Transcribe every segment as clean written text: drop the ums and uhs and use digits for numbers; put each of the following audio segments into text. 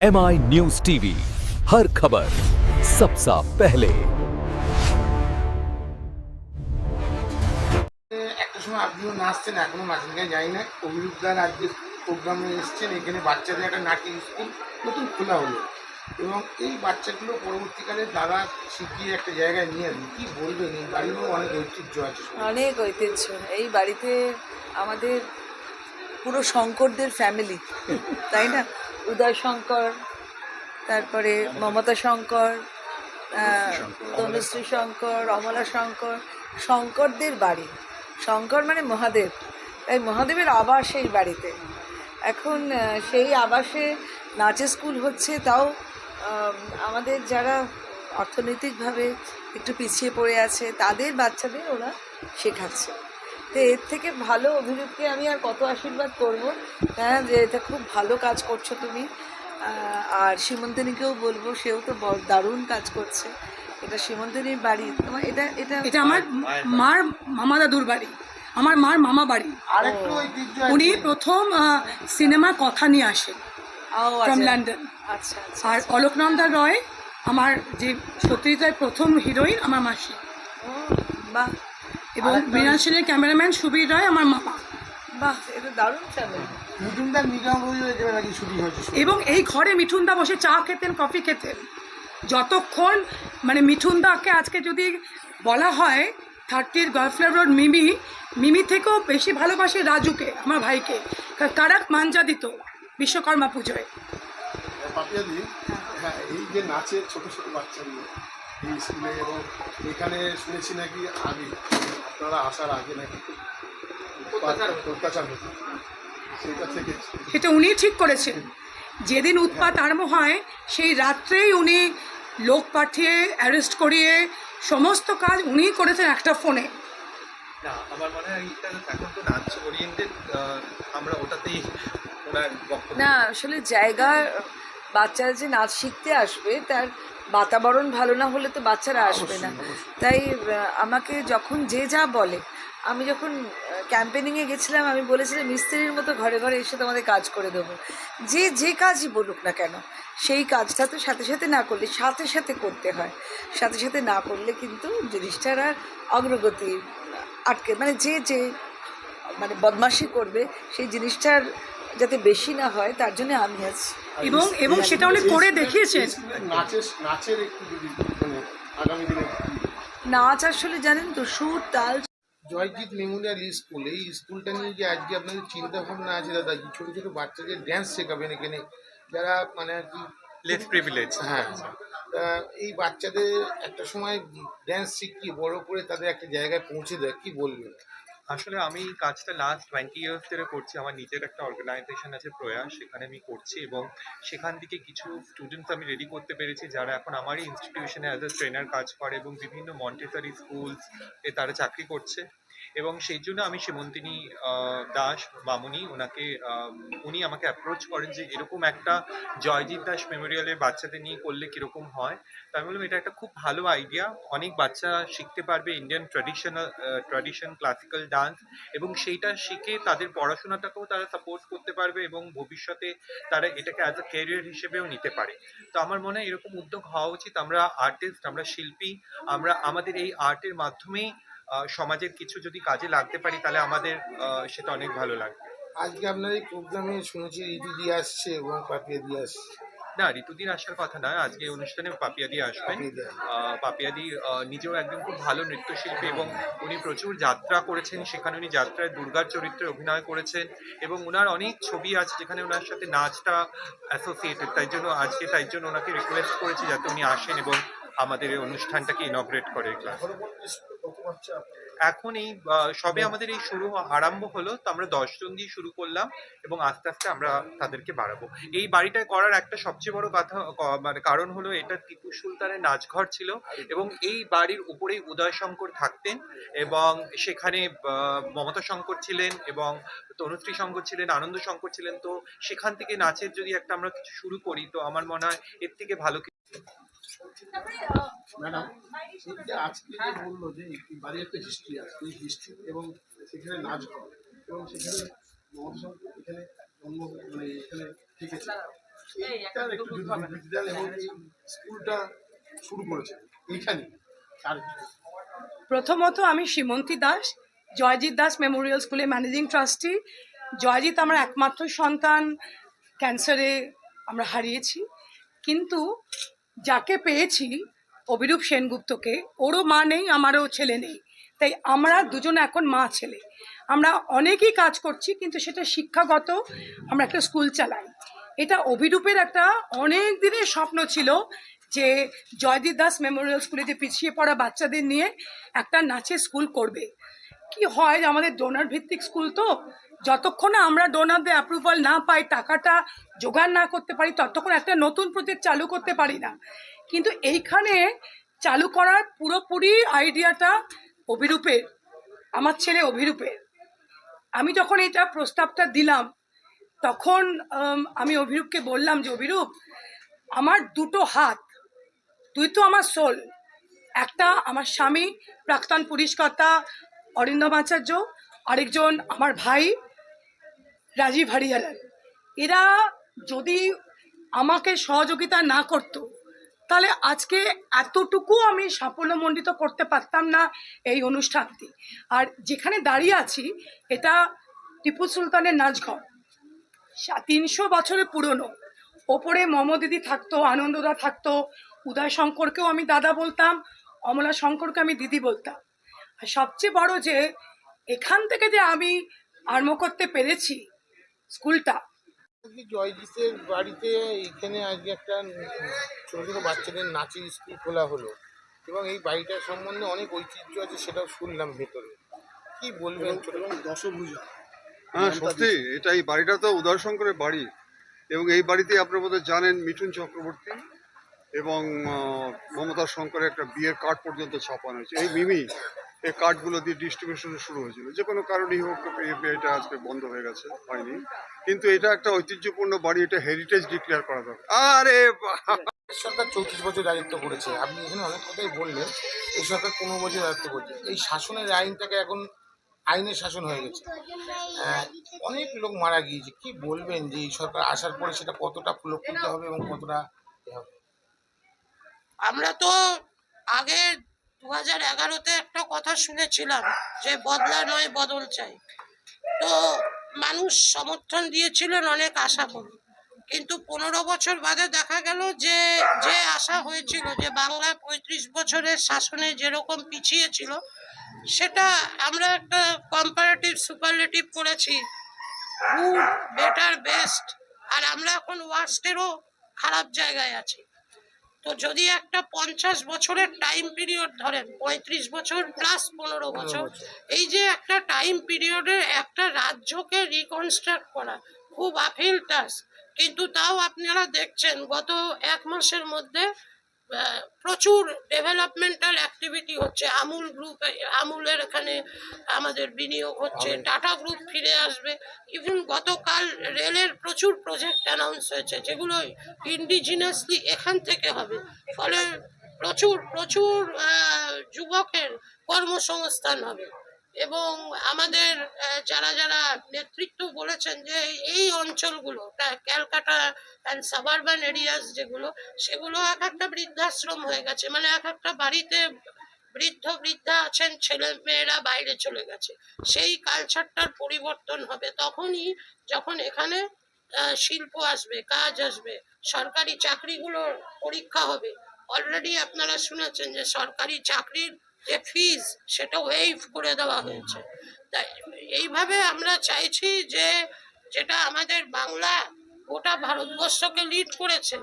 MI news TV, हर खबर सबसे पहले। একটা সময় আপনিও নাচতেন, এখনো নাচেন কিনা জানি না। অভিরূপদার আজকে প্রোগ্রামে এসেছেন, এখানে বাচ্চাদের একটা নাটক স্কুল নতুন খোলা হলো এবং এই বাচ্চাগুলো পরবর্তীকালে দাদা শিখিয়ে একটা জায়গায় নিয়ে আসবে। কী বলবেন? এই বাড়িরও অনেক ঐতিহ্য আছে। অনেক ঐতিহ্য এই বাড়িতে। আমাদের পুরো শঙ্করদের ফ্যামিলি, তাই না? উদয় শঙ্কর, তারপরে মমতা শঙ্কর, তনুশ্রী শঙ্কর, অমলা শঙ্কর, শঙ্করদের বাড়ি। শঙ্কর মানে মহাদেব, তাই মহাদেবের আবাস এই বাড়িতে। এখন সেই আবাসে নাচের স্কুল হচ্ছে, তাও আমাদের যারা অর্থনৈতিকভাবে একটু পিছিয়ে পড়ে আছে তাদের বাচ্চাদের ওরা শেখাচ্ছে। তো এর থেকে ভালো অভিরূপকে আমি আর কত আশীর্বাদ করব, হ্যাঁ, যে এটা খুব ভালো কাজ করছো তুমি। আর সীমন্তিনীকেও বলবো, সেও তো দারুণ কাজ করছে। এটা সীমন্তিনীর বাড়ি, তোমার এটা এটা এটা আমার মার মামা দাদুর বাড়ি, আমার মার মামা বাড়ি। আরেকটু ঐতিহ্য উনি আছে। প্রথম সিনেমা কথা নিয়ে আসেন ফ্রম লন্ডন। আচ্ছা আচ্ছা। আর অলোকনন্দা রয় আমার যে সত্যজিৎ প্রথম হিরোইন, আমার মাসি। ও বাহ এবং মৃণাল সেনের ক্যামেরাম্যান সুবীর রায় আমার মামা। বাহ, এটা দারুণ ফ্যামিলি। মিঠুনদার নিজাম রয়ে যাবে নাকি শুটিং হয়েছে? এবং এই ঘরে মিঠুনদা বসে চা খেতেন, কফি খেতেন। যতক্ষণ মানে মিঠুনদাকে আজকে যদি বলা হয় 30 গলফ্লাওয়ার রোড মিমি থেকেও বেশি ভালোবাসে রাজুকে, আমার ভাইকে। কারাক মাঞ্জা দিত বিশ্বকর্মা পুজোয়। পাপিয়াদি, হ্যাঁ, এই যে নাচের ছোট ছোট বাচ্চাগুলো এই স্কুলে, এবং এখানে শুনেছি নাকি আগে আপনারা আসার আগে নাকি অত্যাচার হতো, সেটা থেকে সেটা উনি ঠিক করেছেন। যেদিন উৎপাত আরম্ভ হয় সেই রাত্রেই উনি লোক পাঠিয়ে অ্যারেস্ট করিয়ে সমস্ত কাজ উনিই করেছেন একটা ফোনে। না, আমার মনে হয় এইটা এখন তো নাচ ওরিয়েন্টেড, আমরা ওটাতেই ওনার বক্তব্য। না, আসলে জায়গা, বাচ্চারা যে নাচ শিখতে আসবে তার বাতাবরণ ভালো না হলে তো বাচ্চারা আসবে না। তাই আমাকে যখন যে যা বলে, আমি যখন ক্যাম্পেনিংয়ে গেছিলাম আমি বলেছিলাম মিস্ত্রির মতো ঘরে ঘরে এসে তোমাদের কাজ করে দেবো। যে কাজই বলুক না কেন, সেই কাজটা তো সাথে সাথে না করলে, সাথে সাথে করতে হয়। সাথে সাথে না করলে কিন্তু জিনিসটার আর অগ্রগতি আটকে, মানে যে মানে বদমাশি করবে সেই জিনিসটার যাতে বেশি না হয় তার জন্য আমি আছি। এবং সেটা উনি করে দেখিয়েছেন। নাচের একটু যদি মানে আগামী দিনে নাচ আসলে জানেন তো, সুর তাল। জয়জিৎ মেমোরিয়াল স্কুল, এই স্কুলটা নিয়ে যে আজকে আপনাদের চিন্তা ভাবনা আছে দাদা, যে ছোটো ছোটো বাচ্চাদের ড্যান্স শেখাবেন এখানে, যারা মানে আর কি লেস প্রিভিলেজ। হ্যাঁ, তা এই বাচ্চাদের একটা সময় ড্যান্স শিখিয়ে বড় করে তাদের একটা জায়গায় পৌঁছে দেয়, কি বলবেন? আসলে আমি এই কাজটা লাস্ট 20 ইয়ার্স ধরে করছি। আমার নিজের একটা অর্গানাইজেশন আছে প্রয়াস, সেখানে আমি করছি এবং সেখান থেকে কিছু স্টুডেন্টস আমি রেডি করতে পেরেছি যারা এখন আমারই ইনস্টিটিউশনে অ্যাজ এ ট্রেনার কাজ করে এবং বিভিন্ন মন্টেসরি স্কুলস এ তারা চাকরি করছে। এবং সেই জন্য আমি সীমন্তিনী দাস মামুনি, ওনাকে উনি আমাকে অ্যাপ্রোচ করেন যে এরকম একটা জয়জিৎ দাস মেমোরিয়ালের বাচ্চাদের নিয়ে করলে কীরকম হয়। তো আমি বললাম এটা একটা খুব ভালো আইডিয়া, অনেক বাচ্চা শিখতে পারবে ইন্ডিয়ান ট্র্যাডিশন ক্লাসিক্যাল ডান্স, এবং সেইটা শিখে তাদের পড়াশোনাটাকেও তারা সাপোর্ট করতে পারবে এবং ভবিষ্যতে তারা এটাকে অ্যাজ এ ক্যারিয়ার হিসেবেও নিতে পারে। তো আমার মনে হয় এরকম উদ্যোগ হওয়া উচিত। আমরা আর্টিস্ট, আমরা শিল্পী, আমরা আমাদের এই আর্টের মাধ্যমেই সমাজের কিছু যদি কাজে লাগতে পারি তাহলে আমাদের সেটা অনেক ভালো লাগবে। আজকে আপনার এই প্রোগ্রামে শুনেছি ঋতুদি আসছে এবং পাপিয়াদি আসছে। না, ঋতুদির আসার কথা নয়, আজকে অনুষ্ঠানে পাপিয়াদি আসবেন। পাপিয়াদি নিজেও একজন খুব ভালো নৃত্যশিল্পী এবং উনি প্রচুর যাত্রা করেছেন, সেখানে উনি যাত্রায় দুর্গার চরিত্রে অভিনয় করেছেন এবং ওনার অনেক ছবি আছে যেখানে ওনার সাথে নাচটা অ্যাসোসিয়েটেড। তাই জন্য ওনাকে রিকোয়েস্ট করেছি যাতে উনি আসেন এবং আমাদের এই অনুষ্ঠানটাকে ইনগ্রেট করে ক্লাস। এখন এই সবে আমাদের এই আরম্ভ হলো, তো আমরা 10 জন দিয়ে শুরু করলাম এবং আস্তে আস্তে আমরা তাদেরকে বাড়াবো। এই বাড়িটায় করার একটা সবচেয়ে বড় কথা মানে কারণ হলো এটা টিপু সুলতানের নাচঘর ছিল এবং এই বাড়ির উপরেই উদয় শঙ্কর থাকতেন এবং সেখানে মমতা শঙ্কর ছিলেন এবং তনুশ্রী শঙ্কর ছিলেন, আনন্দ শঙ্কর ছিলেন। তো সেখান থেকে নাচের যদি একটা আমরা কিছু শুরু করি তো আমার মনে হয় এর থেকে ভালো কিছু। ম্যাডাম, যে আজকে যে বললো যে এই বাড়ির একটা হিস্ট্রি আছে, এই হিস্ট্রি এবং সেখানে নাচ করে এবং সেখানে মমতা এখানে জন্ম মানে এখানে থেকেছে, এইটার একটু যদি বিবৃতি দেন এবং এই স্কুলটা শুরু করেছে এইখানে আর প্রথমত আমি সীমন্তী দাস, জয়জিৎ দাস মেমোরিয়াল স্কুলের ম্যানেজিং ট্রাস্টি। জয়জিৎ আমার একমাত্র সন্তান, ক্যান্সারে আমরা হারিয়েছি, কিন্তু যাকে পেয়েছি অভিরূপ সেনগুপ্তকে, ওরও মা নেই, আমারও ছেলে নেই, তাই আমরা দুজনে এখন মা ছেলে। আমরা অনেকই কাজ করছি, কিন্তু সেটা শিক্ষাগত, আমরা একটা স্কুল চালাই। এটা অভিরূপের একটা অনেক দিনের স্বপ্ন ছিল যে জয়দীপ দাস মেমোরিয়াল স্কুলে যে পিছিয়ে পড়া বাচ্চাদের নিয়ে একটা নাচের স্কুল করবে। কি হয়, আমাদের ডোনার ভিত্তিক স্কুল, তো যতক্ষণ না আমরা ডোনারদের অ্যাপ্রুভাল না পাই, টাকাটা জোগাড় না করতে পারি, ততক্ষণ একটা নতুন প্রজেক্ট চালু করতে পারি না। কিন্তু এইখানে চালু করার পুরোপুরি আইডিয়াটা অভিরূপের, আমার ছেলে অভিরূপের। আমি যখন এটা প্রস্তাবটা দিলাম, তখন আমি অভিরূপকে বললাম যে অভিরূপ, আমার দুটো হাত, তুই তো আমার সোল, একটা আমার স্বামী প্রাক্তন পুলিশকর্তা অরিন্দম আচার্য, আরেকজন আমার ভাই রাজীব হরিহরন। এরা যদি আমাকে সহযোগিতা না করতো, তাহলে আজকে এতটুকু আমি সাফল্যমণ্ডিত করতে পারতাম না এই অনুষ্ঠানটি। আর যেখানে দাঁড়িয়ে আছি, এটা টিপু সুলতানের নাচঘর, 300 বছরের পুরনো। ওপরে মমদিদি থাকতো, আনন্দদা থাকতো, উদয় শঙ্করকেও আমি দাদা বলতাম, অমলা শঙ্করকে আমি দিদি বলতাম। আর সবচেয়ে বড় যে এখান থেকে যে আমি আরম্ভ করতে পেরেছি স্কুলটা। জয়জিতের বাড়িতে এখানে আজকে একটা ছোটো ছোটো বাচ্চাদের নাচের স্কুল খোলা হলো এবং এই বাড়িটার সম্বন্ধে অনেক ঐতিহ্য আছে, সেটাও শুনলাম ভেতরে। কি বলবেন? এবং দশভূজা হ্যাঁ সত্যি, এটা এই বাড়িটা তো উদয় শঙ্করের বাড়ি, এবং এই বাড়িতে আপনারা বোধহয় জানেন মিঠুন চক্রবর্তী এবং মমতা শঙ্করের একটা বিয়ের কার্ড পর্যন্ত ছাপানো হয়েছে। এই মিমি এই কার্ডগুলো দিয়ে ডিস্ট্রিবিউশন শুরু হয়েছিল, যে কোনো কারণেই হোক এটা আজকে বন্ধ হয়ে গেছে, হয়নি। কিন্তু এটা একটা ঐতিহ্যপূর্ণ বাড়ি, এটা হেরিটেজ ডিক্লেয়ার করা দরকার। আরে সরকার 34 বছর রাজত্ব করেছে, আপনি এখানে অনেক কথাই বললেন। এই সরকার 15 বছর রাজত্ব করছে, এই শাসনের আইনটাকে এখন আইনের শাসন হয়ে গেছে। অনেক লোক মারা গিয়েছে, কি বলবেন যে এই সরকার আসার পরে সেটা কতটা ফুলফিত হবে এবং কতটা হবে? আমরা তো আগে 2011-তে একটা কথা শুনেছিলাম যে বদলা নয় বদল চাই, তো মানুষ সমর্থন দিয়েছিলেন, অনেক আশা করে। কিন্তু 15 বছর বাদে দেখা গেল যে যে আশা হয়েছিল যে বাংলা 35 বছরের শাসনে যেরকম পিছিয়ে ছিল, সেটা আমরা একটা কম্পারেটিভ সুপারলেটিভ করেছি, গুড, বেটার, বেস্ট, আর আমরা এখন ওয়ার্স্টেরও খারাপ জায়গায় আছি। তো যদি একটা 50 বছরের টাইম পিরিয়ড ধরেন, 35 বছর প্লাস 15 বছর, এই যে একটা টাইম পিরিয়ডের একটা রাজ্যকে রিকনস্ট্রাক্ট করা খুব আপিল টাস্ক। কিন্তু তাও আপনারা দেখছেন গত 1 মাসের মধ্যে প্রচুর ডেভেলপমেন্টাল অ্যাক্টিভিটি হচ্ছে। আমুলের এখানে আমাদের বিনিয়োগ হচ্ছে, টাটা গ্রুপ ফিরে আসবে। ইভেন গতকাল রেলের প্রচুর প্রজেক্ট অ্যানাউন্স হয়েছে, যেগুলো ইন্ডিজিনাসলি এখান থেকে হবে। ফলে প্রচুর প্রচুর যুবকের কর্মসংস্থান হবে। এবং আমাদের যারা যারা নেতৃত্ব বলেছেন যে এই অঞ্চলগুলো, ক্যালকাটা অ্যান্ড সাবারবান এরিয়াস যেগুলো, সেগুলো এক একটা বৃদ্ধাশ্রম হয়ে গেছে। মানে এক একটা বাড়িতে বৃদ্ধা আছেন, ছেলে মেয়েরা বাইরে চলে গেছে। সেই কালচারটার পরিবর্তন হবে তখনই, যখন এখানে শিল্প আসবে, কাজ আসবে, সরকারি চাকরিগুলোর পরীক্ষা হবে। অলরেডি আপনারা শুনেছেন যে সরকারি চাকরির যে ফিজ, সেটা ওয়েভ করে দেওয়া হয়েছে। তাই এইভাবে আমরা চাইছি যে যেটা আমাদের বাংলা গোটা ভারতবর্ষকে লিড করেছে,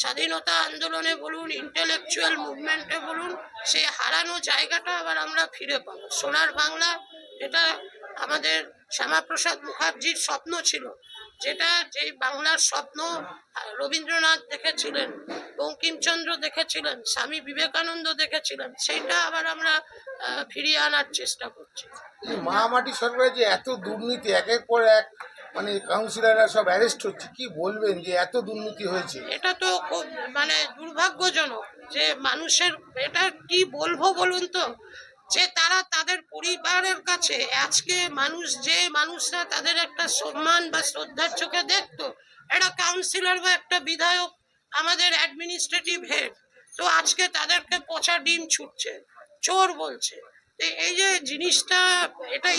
স্বাধীনতা আন্দোলনে বলুন, ইন্টেলেকচুয়াল মুভমেন্টে বলুন, সেই হারানো জায়গাটা আবার আমরা ফিরে পাবো। সোনার বাংলা, এটা আমাদের শ্যামাপ্রসাদ মুখার্জির স্বপ্ন ছিল, যেটা যেই বাংলার স্বপ্ন রবীন্দ্রনাথ দেখেছিলেন, বঙ্কিমচন্দ্র দেখেছিলেন, স্বামী বিবেকানন্দ দেখেছিলেন, সেইটা আবার আমরা ফিরিয়ে আনার চেষ্টা করছি। মহামাটি সরকারের যে এত দুর্নীতি, একের পর এক মানে কাউন্সিলররা সব অ্যারেস্ট হচ্ছে, কি বলবেন যে এত দুর্নীতি হয়েছে? এটা তো খুব মানে দুর্ভাগ্যজনক যে মানুষের, এটা কি বলবো বলুন তো, যে তারা তাদের পরিবারের কাছে আজকে মানুষরা তাদের একটা সম্মান বা শ্রদ্ধার চোখে দেখতো, একটা কাউন্সিলর বা একটা বিধায়ক আমাদের অ্যাডমিনিস্ট্রেটিভ হেড, তো আজকে তাদেরকে পচা ডিম ছুটছে, চোর বলছে। এই যে জিনিসটা, এটা